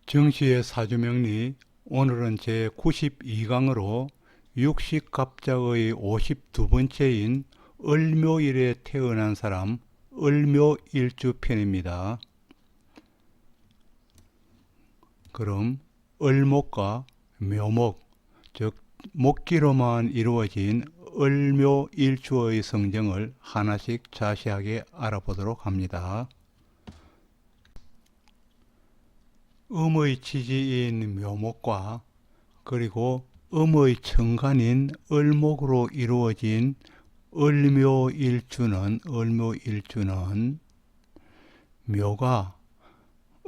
정시의 사주명리, 오늘은 제 92강으로 육식갑자의 52번째인 을묘일에 태어난 사람 을묘일주 편입니다. 그럼 을목과 묘목, 즉 목기로만 이루어진 을묘일주의 성정을 하나씩 자세하게 알아보도록 합니다. 음의 지지인 묘목과 그리고 음의 천간인 을목으로 이루어진 을묘일주는 묘가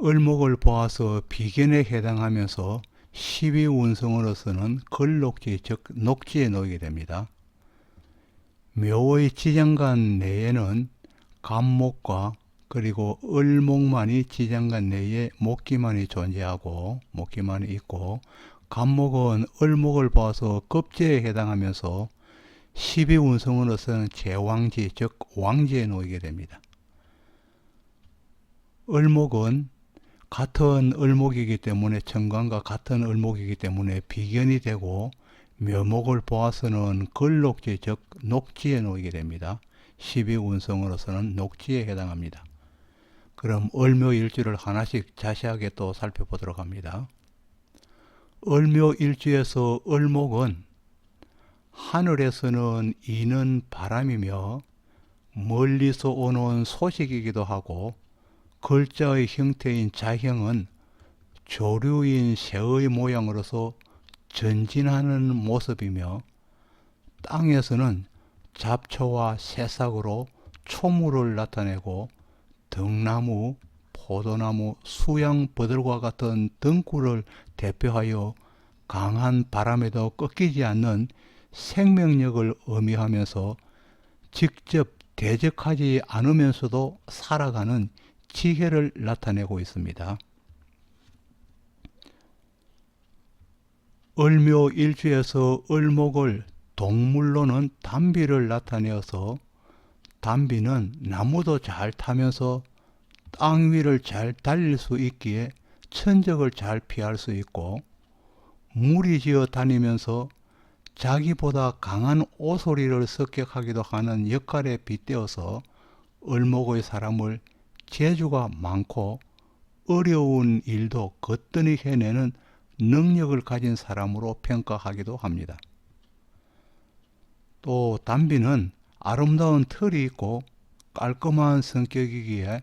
을목을 보아서 비견에 해당하면서 12운성으로서는 걸록지 즉 녹지에 놓이게 됩니다. 묘의 지장간 내에는 간목과 그리고 을목만이 지장간 내에 목기만이 존재하고 목기만이 있고, 간목은 을목을 보아서 급제에 해당하면서 12운성으로서는 제왕지 즉 왕지에 놓이게 됩니다. 을목은 같은 을목이기 때문에 천간과 같은 을목이기 때문에 비견이 되고, 묘목을 보아서는 걸록지 즉 녹지에 놓이게 됩니다. 12운성으로서는 녹지에 해당합니다. 그럼 을묘일주를 하나씩 자세하게 또 살펴보도록 합니다. 을묘일주에서 을목은 하늘에서는 이는 바람이며 멀리서 오는 소식이기도 하고, 글자의 형태인 자형은 조류인 새의 모양으로서 전진하는 모습이며, 땅에서는 잡초와 새싹으로 초물을 나타내고 등나무, 포도나무, 수양버들과 같은 등굴을 대표하여 강한 바람에도 꺾이지 않는 생명력을 의미하면서 직접 대적하지 않으면서도 살아가는 지혜를 나타내고 있습니다. 을묘일주에서 을목을 동물로는 담비를 나타내어서, 담비는 나무도 잘 타면서 땅 위를 잘 달릴 수 있기에 천적을 잘 피할 수 있고, 무리지어 다니면서 자기보다 강한 오소리를 습격하기도 하는 역할에 빗대어서 을목의 사람을 재주가 많고 어려운 일도 거뜬히 해내는 능력을 가진 사람으로 평가하기도 합니다. 또 담비는 아름다운 털이 있고 깔끔한 성격이기에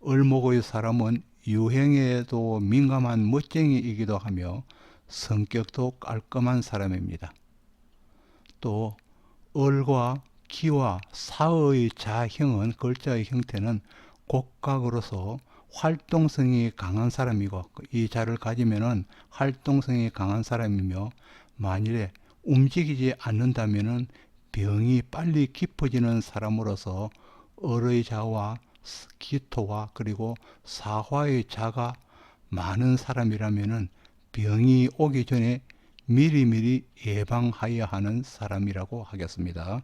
을목의 사람은 유행에도 민감한 멋쟁이이기도 하며 성격도 깔끔한 사람입니다. 또 을과 기와 사의 자형은, 글자의 형태는 곡각으로서 활동성이 강한 사람이고, 이 자를 가지면은 활동성이 강한 사람이며, 만일에 움직이지 않는다면은 병이 빨리 깊어지는 사람으로서 을의 자와 기토와 그리고 사화의 자가 많은 사람이라면은 병이 오기 전에 미리미리 예방하여야 하는 사람이라고 하겠습니다.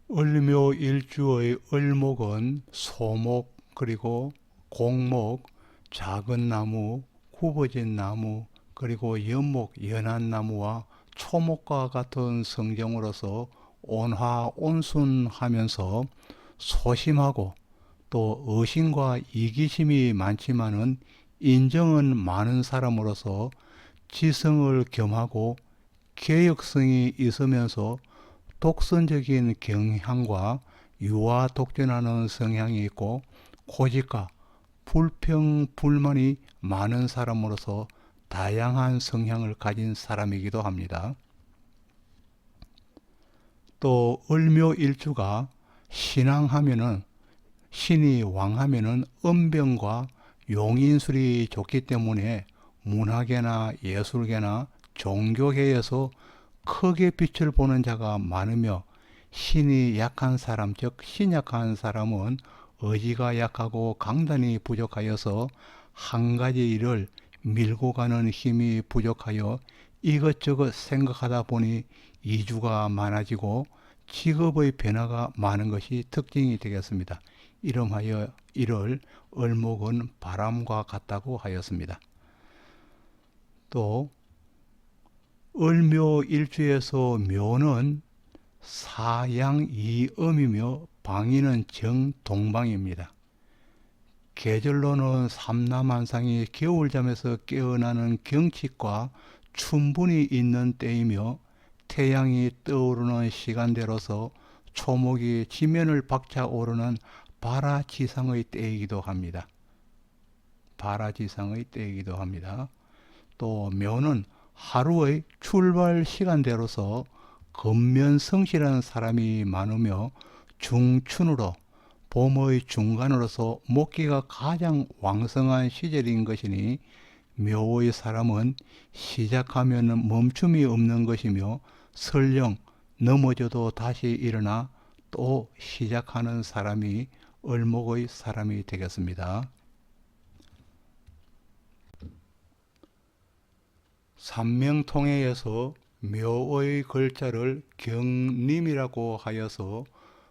을묘일주의 을목은 소목, 그리고 공목, 작은 나무, 굽어진 나무, 그리고 연목, 연한 나무와 초목과 같은 성정으로서 온화 온순하면서 소심하고 또 의심과 이기심이 많지만은 인정은 많은 사람으로서 지성을 겸하고 개혁성이 있으면서 독선적인 경향과 유아 독전하는 성향이 있고, 고집과 불평 불만이 많은 사람으로서 다양한 성향을 가진 사람이기도 합니다. 또 을묘일주가 신왕하면은, 신이 왕하면은 은병과 용인술이 좋기 때문에 문화계나 예술계나 종교계에서 크게 빛을 보는 자가 많으며, 신이 약한 사람 즉 신약한 사람은 의지가 약하고 강단이 부족하여서 한 가지 일을 밀고 가는 힘이 부족하여 이것저것 생각하다 보니 이주가 많아지고 직업의 변화가 많은 것이 특징이 되겠습니다. 이름하여 이를 을목은 바람과 같다고 하였습니다. 또 을묘일주에서 묘는 사양이음이며 방위는 정동방입니다. 계절로는 삼남한상이 겨울잠에서 깨어나는 경칩과 춘분이 있는 때이며 태양이 떠오르는 시간대로서 초목이 지면을 박차오르는 발화지상의 때이기도 합니다. 발화지상의 때이기도 합니다. 또 묘는 하루의 출발 시간대로서 근면성실한 사람이 많으며 중춘으로 봄의 중간으로서 목기가 가장 왕성한 시절인 것이니 묘의 사람은 시작하면 멈춤이 없는 것이며 설령 넘어져도 다시 일어나 또 시작하는 사람이 을목의 사람이 되겠습니다. 삼명통해에서 묘의 글자를 경림이라고 하여서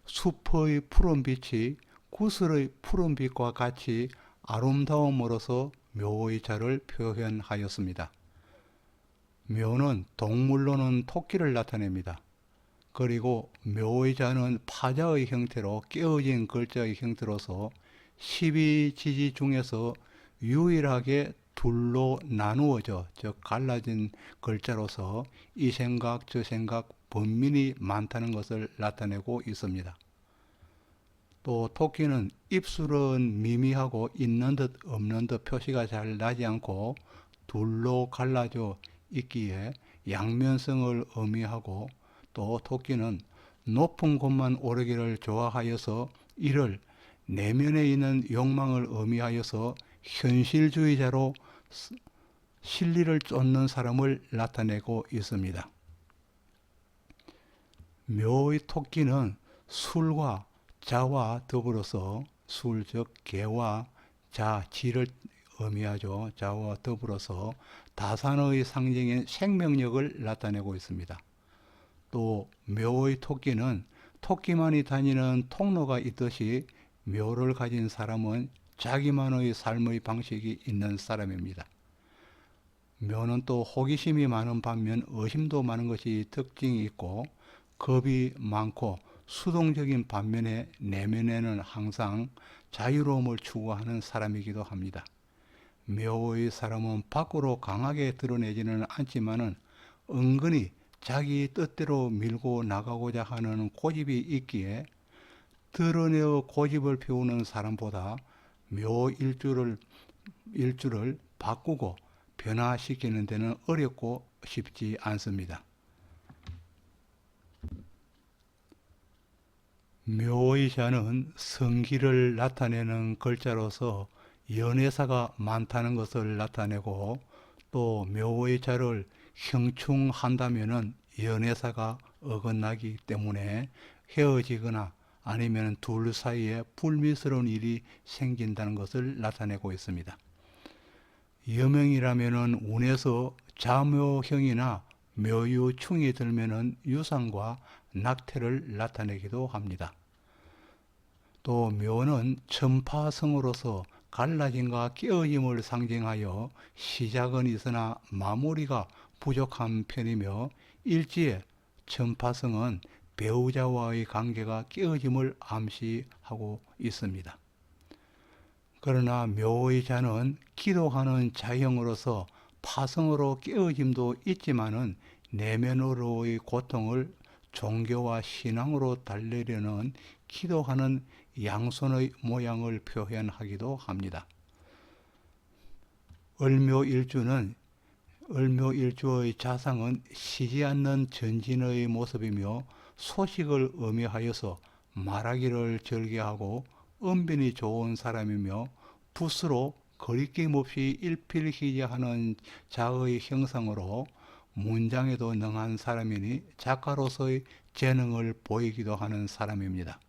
숲의 푸른빛이 구슬의 푸른빛과 같이 아름다움으로써 묘의 자를 표현하였습니다. 묘는 동물로는 토끼를 나타냅니다. 그리고 묘의 자는 파자의 형태로 깨어진 글자의 형태로서 12지지 중에서 유일하게 둘로 나누어져 즉 갈라진 글자로서 이 생각 저 생각 번민이 많다는 것을 나타내고 있습니다. 또 토끼는 입술은 미미하고 있는 듯 없는 듯 표시가 잘 나지 않고 둘로 갈라져 있기에 양면성을 의미하고 또 토끼는 높은 곳만 오르기를 좋아하여서 이를 내면에 있는 욕망을 의미하여서 현실주의자로 실리를 쫓는 사람을 나타내고 있습니다. 묘의 토끼는 술과 자와 더불어서 술 즉 개와 자, 지를 의미하죠. 자와 더불어서 다산의 상징인 생명력을 나타내고 있습니다. 또 묘의 토끼는 토끼만이 다니는 통로가 있듯이 묘를 가진 사람은 자기만의 삶의 방식이 있는 사람입니다. 묘는 또 호기심이 많은 반면 의심도 많은 것이 특징이 있고 겁이 많고 수동적인 반면에 내면에는 항상 자유로움을 추구하는 사람이기도 합니다. 묘의 사람은 밖으로 강하게 드러내지는 않지만은 은근히 자기 뜻대로 밀고 나가고자 하는 고집이 있기에 드러내어 고집을 피우는 사람보다 묘 일주를 바꾸고 변화시키는 데는 어렵고 쉽지 않습니다. 묘의 자는 성기를 나타내는 글자로서 연애사가 많다는 것을 나타내고 또 묘의 자를 형충한다면은 연애사가 어긋나기 때문에 헤어지거나 아니면 둘 사이에 불미스러운 일이 생긴다는 것을 나타내고 있습니다. 여명이라면은 운에서 자묘형이나 묘유충이 들면은 유상과 낙태를 나타내기도 합니다. 또 묘는 천파성으로서 갈라짐과 깨어짐을 상징하여 시작은 있으나 마무리가 부족한 편이며 일지에 천파성은 배우자와의 관계가 깨어짐을 암시하고 있습니다. 그러나 묘의 자는 기도하는 자형으로서 파성으로 깨어짐도 있지만은 내면으로의 고통을 종교와 신앙으로 달래려는 기도하는 양손의 모양을 표현하기도 합니다. 을묘일주의 자상은 쉬지 않는 전진의 모습이며 소식을 의미하여서 말하기를 절개하고 언변이 좋은 사람이며 붓으로 거리낌 없이 일필휘지하는 자의 형상으로 문장에도 능한 사람이니 작가로서의 재능을 보이기도 하는 사람입니다.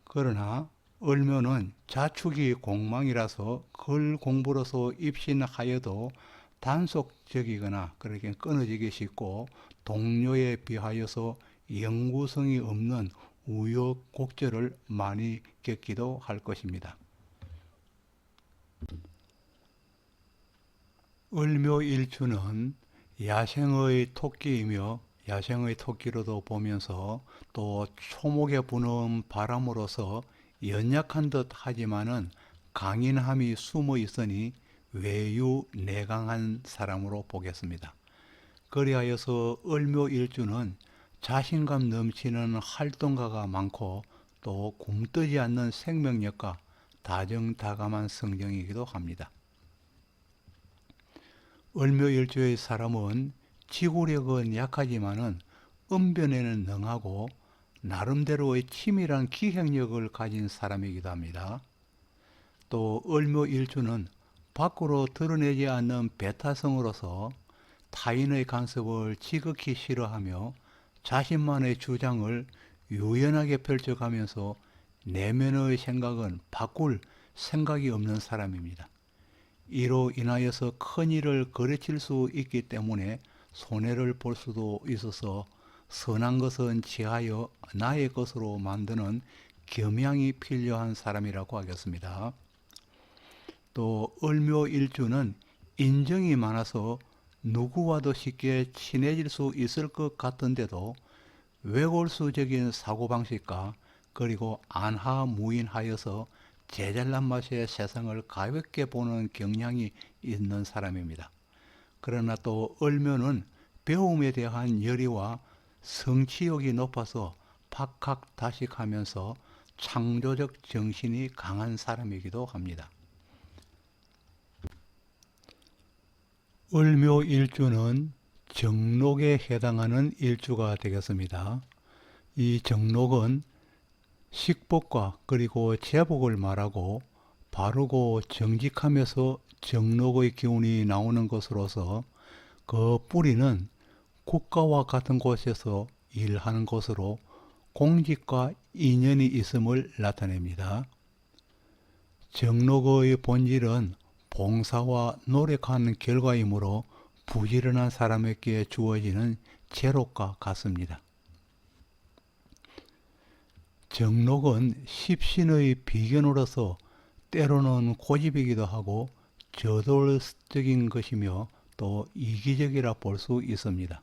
그러나 을묘는 자축이 공망이라서 글 공부로서 입신하여도 단속적이거나 그렇게 끊어지기 쉽고 동료에 비하여서 영구성이 없는 우여곡절을 많이 겪기도 할 것입니다. 을묘일주는 야생의 토끼이며 야생의 토끼로도 보면서 또 초목에 부는 바람으로서 연약한 듯 하지만은 강인함이 숨어 있으니 외유내강한 사람으로 보겠습니다. 그리하여서 을묘일주는 자신감 넘치는 활동가가 많고 또 굼뜨지 않는 생명력과 다정다감한 성정이기도 합니다. 을묘일주의 사람은 지구력은 약하지만은 언변에는 능하고 나름대로의 치밀한 기획력을 가진 사람이기도 합니다. 또 을묘일주는 밖으로 드러내지 않는 배타성으로서 타인의 간섭을 지극히 싫어하며 자신만의 주장을 유연하게 펼쳐가면서 내면의 생각은 바꿀 생각이 없는 사람입니다. 이로 인하여서 큰 일을 거르칠 수 있기 때문에 손해를 볼 수도 있어서 선한 것은 취하여 나의 것으로 만드는 겸양이 필요한 사람이라고 하겠습니다. 또 을묘일주는 인정이 많아서 누구와도 쉽게 친해질 수 있을 것 같은데도 외골수적인 사고방식과 그리고 안하무인하여서 제잘난 맛에 세상을 가볍게 보는 경향이 있는 사람입니다. 그러나 또 을묘는 배움에 대한 열의와 성취욕이 높아서 박학다식하면서 창조적 정신이 강한 사람이기도 합니다. 을묘일주는 정록에 해당하는 일주가 되겠습니다. 이 정록은 식복과 그리고 제복을 말하고 바르고 정직하면서 정록의 기운이 나오는 것으로서 그 뿌리는 국가와 같은 곳에서 일하는 것으로 공직과 인연이 있음을 나타냅니다. 정록의 본질은 봉사와 노력하는 결과이므로 부지런한 사람에게 주어지는 제록과 같습니다. 정록은 십신의 비견으로서 때로는 고집이기도 하고 저돌적인 것이며 또 이기적이라 볼 수 있습니다.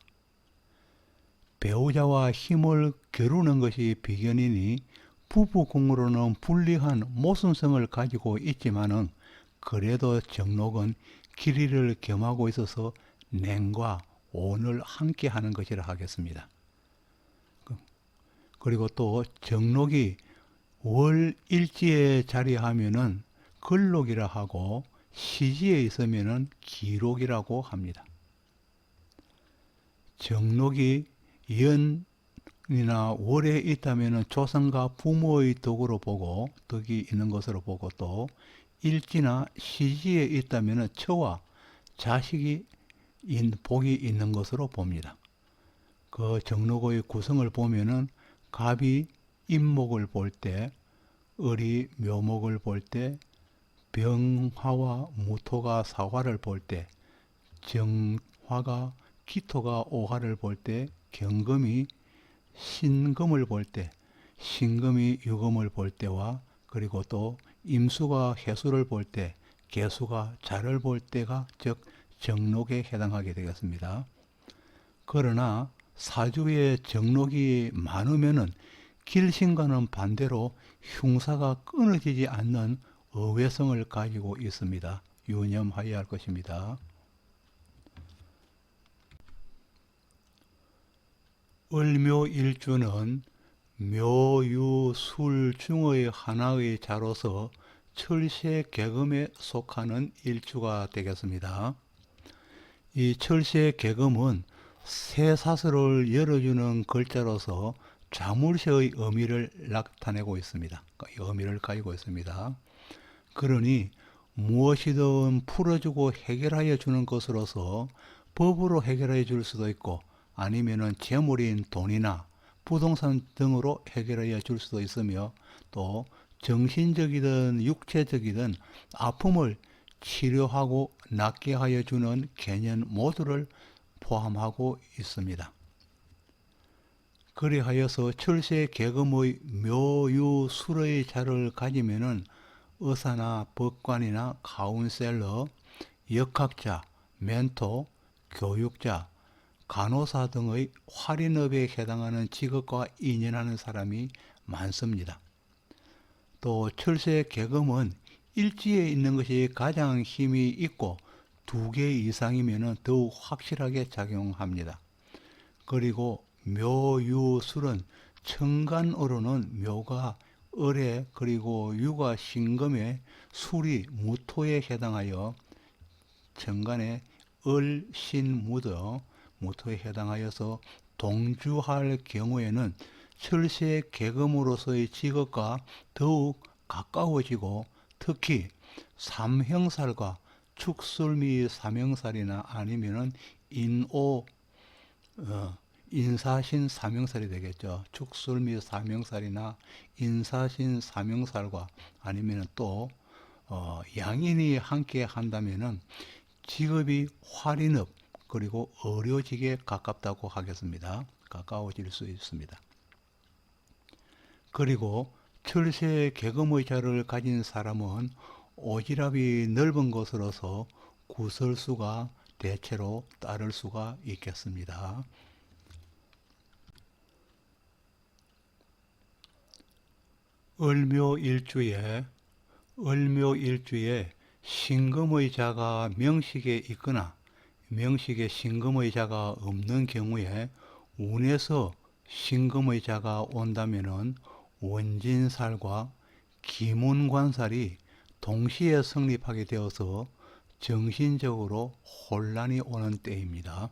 배우자와 힘을 겨루는 것이 비견이니 부부궁으로는 불리한 모순성을 가지고 있지만은 그래도 정록은 길이를 겸하고 있어서 냉과 온을 함께 하는 것이라 하겠습니다. 그리고 또 정록이 월일지에 자리하면은 걸록이라 하고 시지에 있으면은 기록이라고 합니다. 정록이 연이나 월에 있다면은 조상과 부모의 덕으로 보고 덕이 있는 것으로 보고 또 일지나 시지에 있다면은 처와 자식이 복이 있는 것으로 봅니다. 그 정록의 구성을 보면은 갑이 임목을 볼 때, 을이 묘목을 볼 때, 병화와 무토가 사화를 볼 때, 정화가 기토가 오화를 볼 때, 경금이 신금을 볼 때, 신금이 유금을 볼 때와 그리고 또 임수가 해수를 볼 때, 계수가 자를 볼 때가 즉 정록에 해당하게 되겠습니다. 그러나 사주에 정록이 많으면은 길신과는 반대로 흉사가 끊어지지 않는 어회성을 가지고 있습니다. 유념하여야 할 것입니다. 을묘일주는 묘유술 중의 하나의 자로서 철새개금에 속하는 일주가 되겠습니다. 이 철새개금은 새사슬을 열어주는 글자로서 자물쇠의 의미를 나타내고 있습니다. 의미를 가지고 있습니다. 그러니 무엇이든 풀어주고 해결하여 주는 것으로서 법으로 해결해 줄 수도 있고 아니면은 재물인 돈이나 부동산 등으로 해결하여 줄 수도 있으며 또 정신적이든 육체적이든 아픔을 치료하고 낫게 하여 주는 개념 모두를 포함하고 있습니다. 그리하여서 철새 계금의 묘유술의 자를 가지면은 의사나 법관이나 카운셀러, 역학자, 멘토, 교육자, 간호사 등의 활인업에 해당하는 직업과 인연하는 사람이 많습니다. 또 철새 계금은 일지에 있는 것이 가장 힘이 있고 2개 이상이면 더욱 확실하게 작용합니다. 그리고 묘유술은 천간으로는 묘가 을에 그리고 유가 신금에 술이 무토에 해당하여 천간에 을, 신, 무토, 무토에 해당하여서 동주할 경우에는 철새 계금으로서의 직업과 더욱 가까워지고 특히 삼형살과 축술 및 삼형살이나 아니면은 인오 인사신 삼형살이 되겠죠. 축술 및 삼형살이나 인사신 삼형살과 아니면 또 양인이 함께 한다면은 직업이 활인업 그리고 의료직에 가깝다고 하겠습니다. 가까워질 수 있습니다. 그리고 철새 계금의 자를 가진 사람은 오지랖이 넓은 것으로서 구설수가 대체로 따를 수가 있겠습니다. 을묘일주에 신금의 자가 명식에 있거나 명식에 신금의 자가 없는 경우에 운에서 신금의 자가 온다면은 원진살과 기문관살이 동시에 성립하게 되어서 정신적으로 혼란이 오는 때입니다.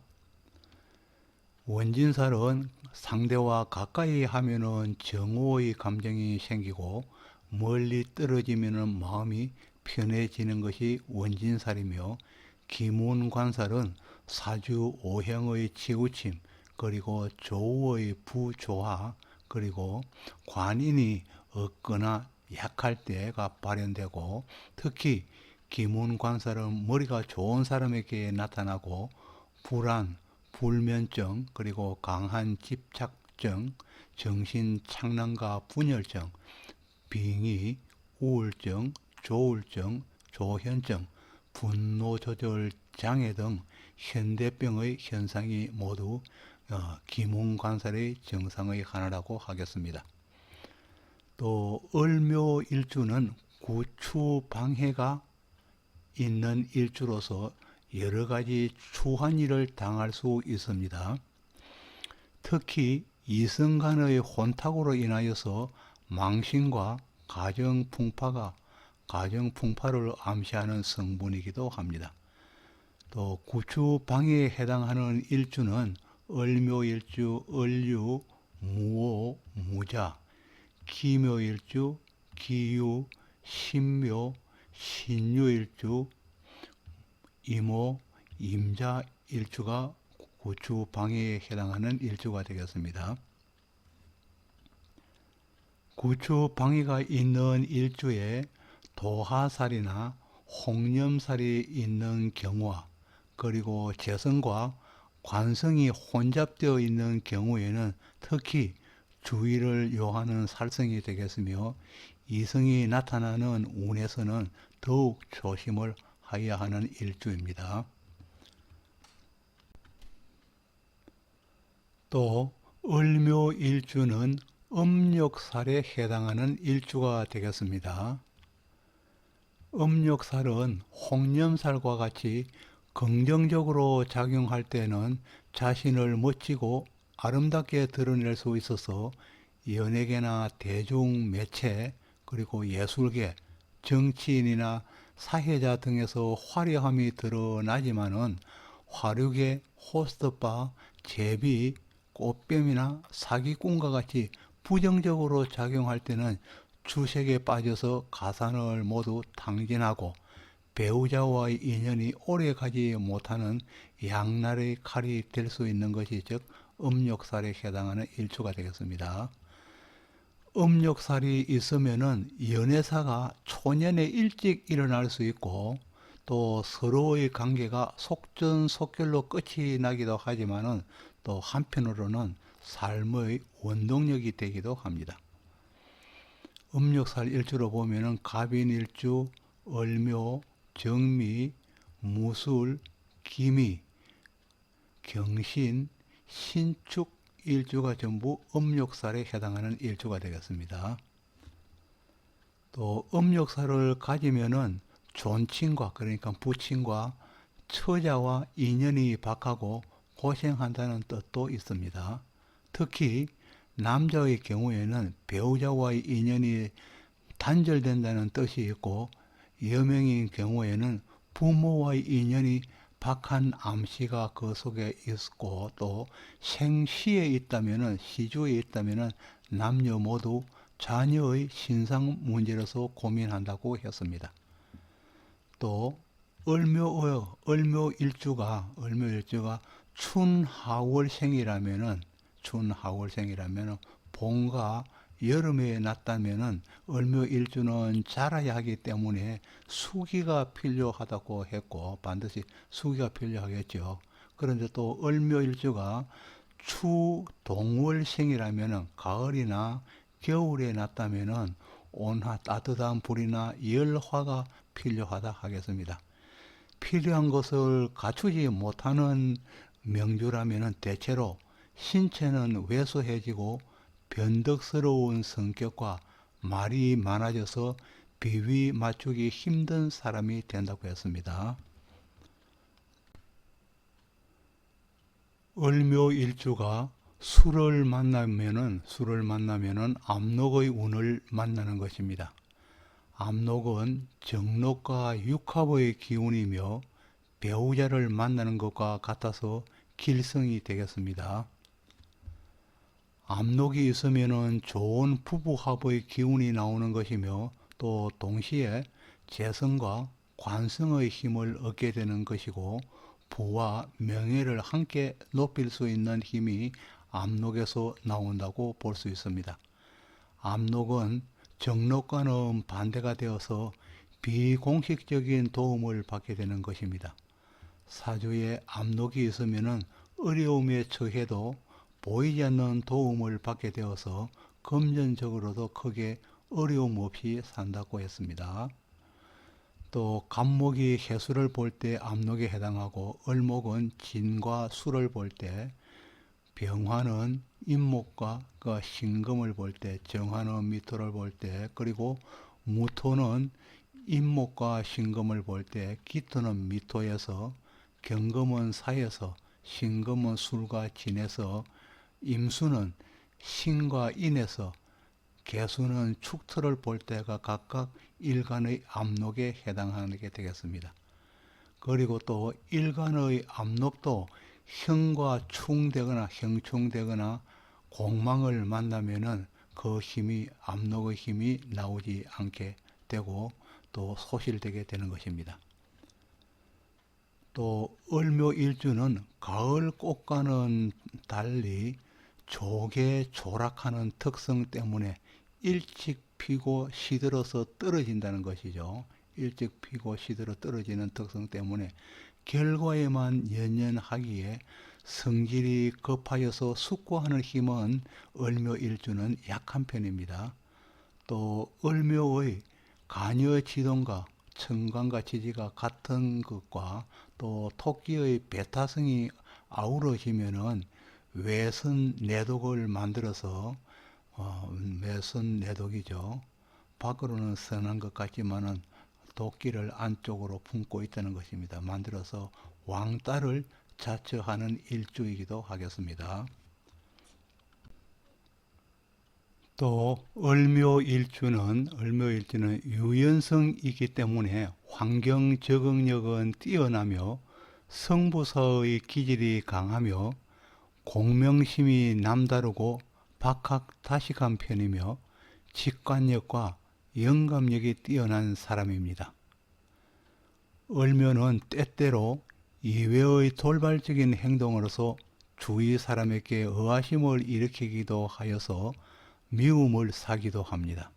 원진살은 상대와 가까이 하면은 정오의 감정이 생기고 멀리 떨어지면은 마음이 편해지는 것이 원진살이며 기문관살은 사주 오행의 치우침 그리고 조우의 부조화 그리고 관인이 없거나 약할 때가 발현되고 특히 기문관살은 머리가 좋은 사람에게 나타나고 불안, 불면증 그리고 강한 집착증, 정신착란과 분열증, 빙의, 우울증, 조울증, 조현증, 분노조절 장애 등 현대병의 현상이 모두 기문관살의 증상의 하나라고 하겠습니다. 또 을묘일주는 구추방해가 있는 일주로서 여러 가지 추한 일을 당할 수 있습니다. 특히 이성 간의 혼탁으로 인하여서 망신과 가정풍파를 암시하는 성분이기도 합니다. 또 구추방해에 해당하는 일주는 을묘일주, 을유, 무오, 무자, 기묘일주, 기유, 신묘, 신유일주, 이모, 임자일주가 구추방해에 해당하는 일주가 되겠습니다. 구추방해가 있는 일주에 도화살이나 홍념살이 있는 경우와 그리고 재성과 관성이 혼잡되어 있는 경우에는 특히 주의를 요하는 살성이 되겠으며 이성이 나타나는 운에서는 더욱 조심을 하여야 하는 일주입니다. 또 을묘일주는 음력살에 해당하는 일주가 되겠습니다. 음력살은 홍념살과 같이 긍정적으로 작용할 때는 자신을 멋지고 아름답게 드러낼 수 있어서 연예계나 대중매체 그리고 예술계, 정치인이나 사회자 등에서 화려함이 드러나지만은 화류계, 호스트바, 제비, 꽃뱀이나 사기꾼과 같이 부정적으로 작용할 때는 주색에 빠져서 가산을 모두 탕진하고 배우자와의 인연이 오래가지 못하는 양날의 칼이 될 수 있는 것이 즉 음력살에 해당하는 일주가 되겠습니다. 음력살이 있으면은 연애사가 초년에 일찍 일어날 수 있고 또 서로의 관계가 속전속결로 끝이 나기도 하지만은 또 한편으로는 삶의 원동력이 되기도 합니다. 음력살 일주로 보면은 갑인일주, 을묘, 정미, 무술, 기미, 경신, 신축 일주가 전부 음력살에 해당하는 일주가 되겠습니다. 또 음력살을 가지면은 존친과, 그러니까 부친과 처자와 인연이 박하고 고생한다는 뜻도 있습니다. 특히 남자의 경우에는 배우자와의 인연이 단절된다는 뜻이 있고, 여명인 경우에는 부모와의 인연이 박한 암시가 그 속에 있고, 또 생시에 있다면은, 시주에 있다면은 남녀 모두 자녀의 신상 문제로서 고민한다고 했습니다. 또 을묘일주가 춘하월생이라면은 봄과 여름에 났다면은 을묘일주는 자라야 하기 때문에 수기가 필요하다고 했고, 반드시 수기가 필요하겠죠. 그런데 또 을묘일주가 추동월생이라면은 가을이나 겨울에 났다면은 온화 따뜻한 불이나 열화가 필요하다 하겠습니다. 필요한 것을 갖추지 못하는 명주라면 대체로 신체는 왜소해지고 변덕스러운 성격과 말이 많아져서 비위 맞추기 힘든 사람이 된다고 했습니다. 을묘일주가 술을 만나면은 압록의 운을 만나는 것입니다. 압록은 정록과 육합의 기운이며 배우자를 만나는 것과 같아서 길성이 되겠습니다. 압록이 있으면 좋은 부부합의 기운이 나오는 것이며, 또 동시에 재성과 관성의 힘을 얻게 되는 것이고, 부와 명예를 함께 높일 수 있는 힘이 압록에서 나온다고 볼 수 있습니다. 압록은 정록과는 반대가 되어서 비공식적인 도움을 받게 되는 것입니다. 사주에 압록이 있으면 어려움에 처해도 보이지 않는 도움을 받게 되어서 금전적으로도 크게 어려움 없이 산다고 했습니다. 또 갑목이 해수를 볼 때 압록에 해당하고, 을목은 진과 수를 볼 때, 병화는 임목과 신금을 볼 때, 정화는 미토를 볼 때, 그리고 무토는 임목과 신금을 볼 때, 기토는 미토에서, 경금은 사에서, 신금은 술과 진에서, 임수는 신과 인에서, 개수는 축토를 볼 때가 각각 일간의 압록에 해당하게 되겠습니다. 그리고 또 일간의 압록도 형과 충되거나 형충되거나 공망을 만나면은 그 힘이, 압록의 힘이 나오지 않게 되고 또 소실되게 되는 것입니다. 또 을묘일주는 가을 꽃과는 달리 조개 조락하는 특성 때문에 일찍 피고 시들어서 떨어진다는 것이죠. 일찍 피고 시들어 떨어지는 특성 때문에 결과에만 연연하기에 성질이 급하여서 숙고하는 힘은 을묘일주는 약한 편입니다. 또 을묘의 간여지동과 천간과 지지가 같은 것과 또 토끼의 배타성이 아우러지면은 외선 내독을 만들어서 외선 내독이죠. 밖으로는 선한 것 같지만은 도끼를 안쪽으로 품고 있다는 것입니다. 만들어서 왕따를 자처하는 일주이기도 하겠습니다. 또 을묘일주는 유연성이기 때문에 환경 적응력은 뛰어나며 성부사의 기질이 강하며 공명심이 남다르고 박학다식한 편이며 직관력과 영감력이 뛰어난 사람입니다. 을묘는 때때로 이외의 돌발적인 행동으로서 주위 사람에게 의아심을 일으키기도 하여서 미움을 사기도 합니다.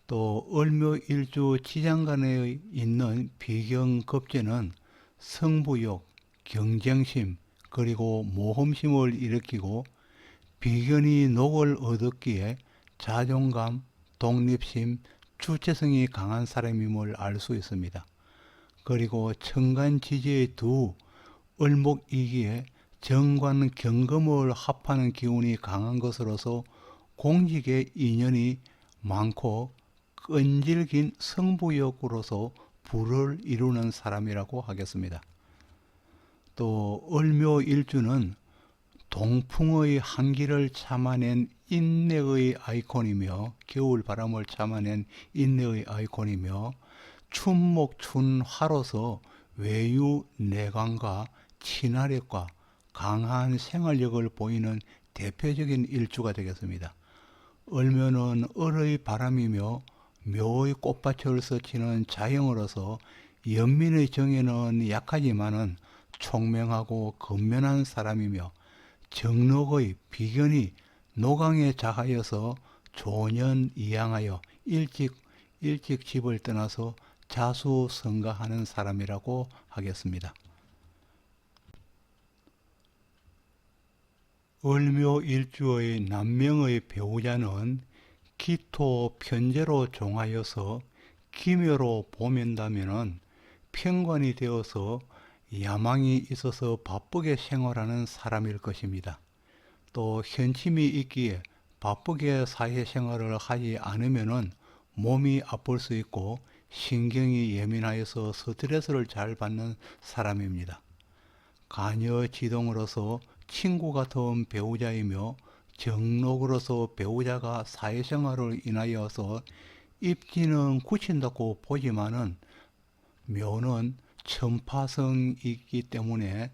또 을묘일주 지장간에 있는 비경급제는 승부욕, 경쟁심, 그리고 모험심을 일으키고 비견이 녹을 얻었기에 자존감, 독립심, 주체성이 강한 사람임을 알 수 있습니다. 그리고 천간지지의 두 을목이기에 정관 경금을 합하는 기운이 강한 것으로서 공직의 인연이 많고 끈질긴 승부욕으로서 부를 이루는 사람이라고 하겠습니다. 또 을묘일주는 동풍의 한기를 참아낸 인내의 아이콘이며 겨울 바람을 참아낸 인내의 아이콘이며 춘목춘화로서 외유 내관과 친화력과 강한 생활력을 보이는 대표적인 일주가 되겠습니다. 을묘는 을의 바람이며 묘의 꽃밭을 스치는 자형으로서 연민의 정에는 약하지만은 총명하고 근면한 사람이며 정록의 비견이 노강에 자하여서 조년이양하여 일찍 집을 떠나서 자수성가하는 사람이라고 하겠습니다. 을묘일주의 남명의 배우자는 기토 편제로 종하여서 기묘로 보면다면은 편관이 되어서 야망이 있어서 바쁘게 생활하는 사람일 것입니다. 또 현침이 있기에 바쁘게 사회생활을 하지 않으면은 몸이 아플 수 있고 신경이 예민하여서 스트레스를 잘 받는 사람입니다. 가녀지동으로서 친구 같은 배우자이며 정록으로서 배우자가 사회생활을 인하여서 입지는 굳힌다고 보지만은 묘는 천파성이기 때문에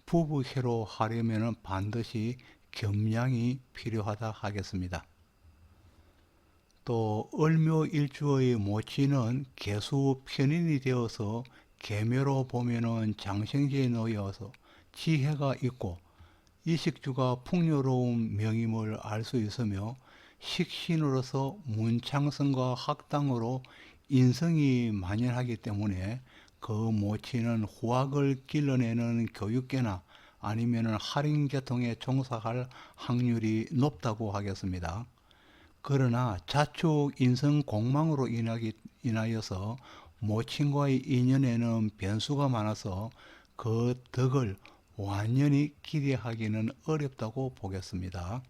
부부회로 하려면 반드시 겸양이 필요하다 하겠습니다. 또 을묘일주의 모친은 개수 편인이 되어서 계묘로 보면은 장생지에 놓여서 지혜가 있고 이식주가 풍요로운 명임을 알 수 있으며 식신으로서 문창성과 학당으로 인성이 만연하기 때문에 그 모친은 후학을 길러내는 교육계나 아니면 할인계통에 종사할 확률이 높다고 하겠습니다. 그러나 자축 인성 공망으로 인하여서 모친과의 인연에는 변수가 많아서 그 덕을 완전히 기대하기는 어렵다고 보겠습니다.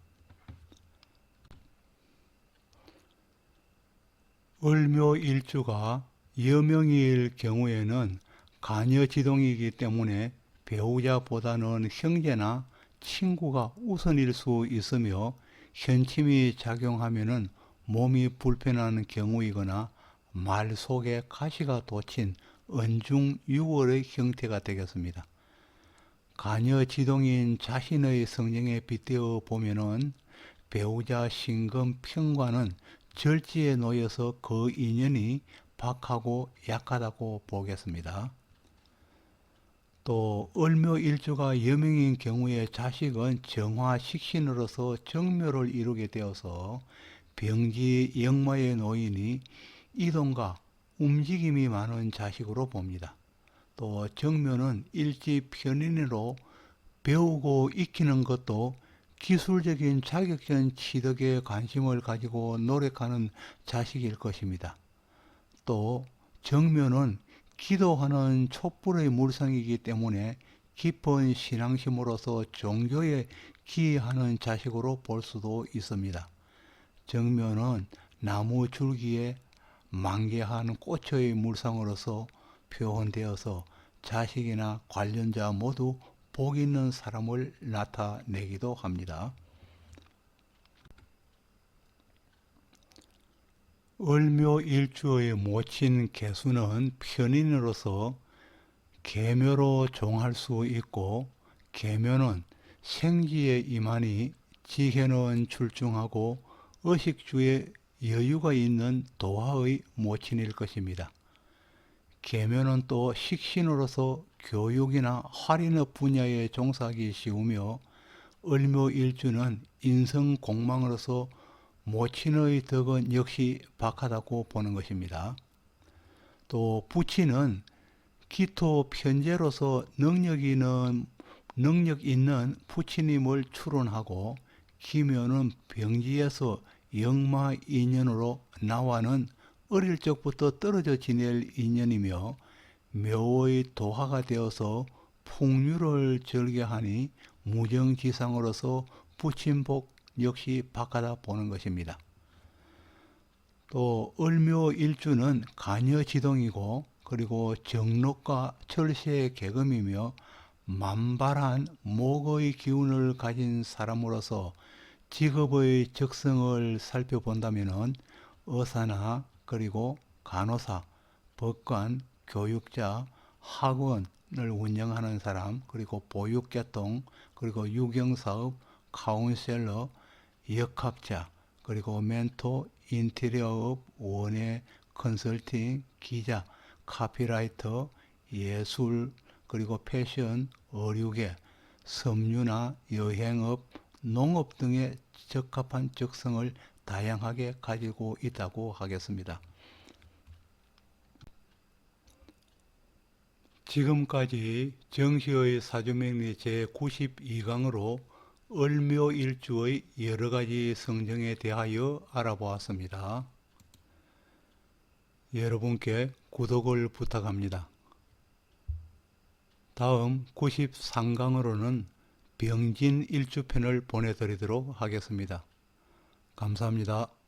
을묘일주가 여명일 경우에는 가녀지동이기 때문에 배우자보다는 형제나 친구가 우선일 수 있으며 현침이 작용하면은 몸이 불편한 경우이거나 말 속에 가시가 돋친 언중유월의 형태가 되겠습니다. 가녀지동인 자신의 성령에 빗대어 보면은 배우자 신금 편과는 절지에 놓여서 그 인연이 박하고 약하다고 보겠습니다. 또 을묘일주가 여명인 경우에 자식은 정화식신으로서 정묘를 이루게 되어서 병지 역마에 놓이니 이동과 움직임이 많은 자식으로 봅니다. 또 정묘는 일지편인으로 배우고 익히는 것도 기술적인 자격전 취득에 관심을 가지고 노력하는 자식일 것입니다. 또 정묘는 기도하는 촛불의 물성이기 때문에 깊은 신앙심으로서 종교에 기여하는 자식으로 볼 수도 있습니다. 정묘는 나무 줄기에 만개한 꽃의 물상으로서 표현되어서 자식이나 관련자 모두 복 있는 사람을 나타내기도 합니다. 을묘일주의 모친 개수는 편인으로서 계묘로 종할 수 있고 계묘는 생지에 임하니 지혜는 출중하고 의식주에 여유가 있는 도화의 모친일 것입니다. 계묘는 또 식신으로서 교육이나 할인업 분야에 종사하기 쉬우며 을묘일주는 인성공망으로서 모친의 덕은 역시 박하다고 보는 것입니다. 또 부친은 기토 편제로서 능력 있는 부친임을 추론하고 기묘는 병지에서 역마 인연으로 나와는 어릴 적부터 떨어져 지낼 인연이며 묘의 도화가 되어서 풍류를 절개하니 무정지상으로서 부친복 역시 바꿔다 보는 것입니다. 또 을묘일주는 간여지동이고 그리고 정록과 철새의 계금이며 만발한 목의 기운을 가진 사람으로서 직업의 적성을 살펴본다면 의사나 그리고 간호사, 법관, 교육자, 학원을 운영하는 사람, 그리고 보육계통, 그리고 유경사업, 카운셀러, 역학자, 그리고 멘토, 인테리어업, 원예, 컨설팅, 기자, 카피라이터, 예술, 그리고 패션, 의류계, 섬유나 여행업, 농업 등의 적합한 적성을 다양하게 가지고 있다고 하겠습니다. 지금까지 정시의 사주명리 제92강으로 을묘일주의 여러가지 성정에 대하여 알아보았습니다. 여러분께 구독을 부탁합니다. 다음 93강으로는 병진일주편을 보내드리도록 하겠습니다. 감사합니다.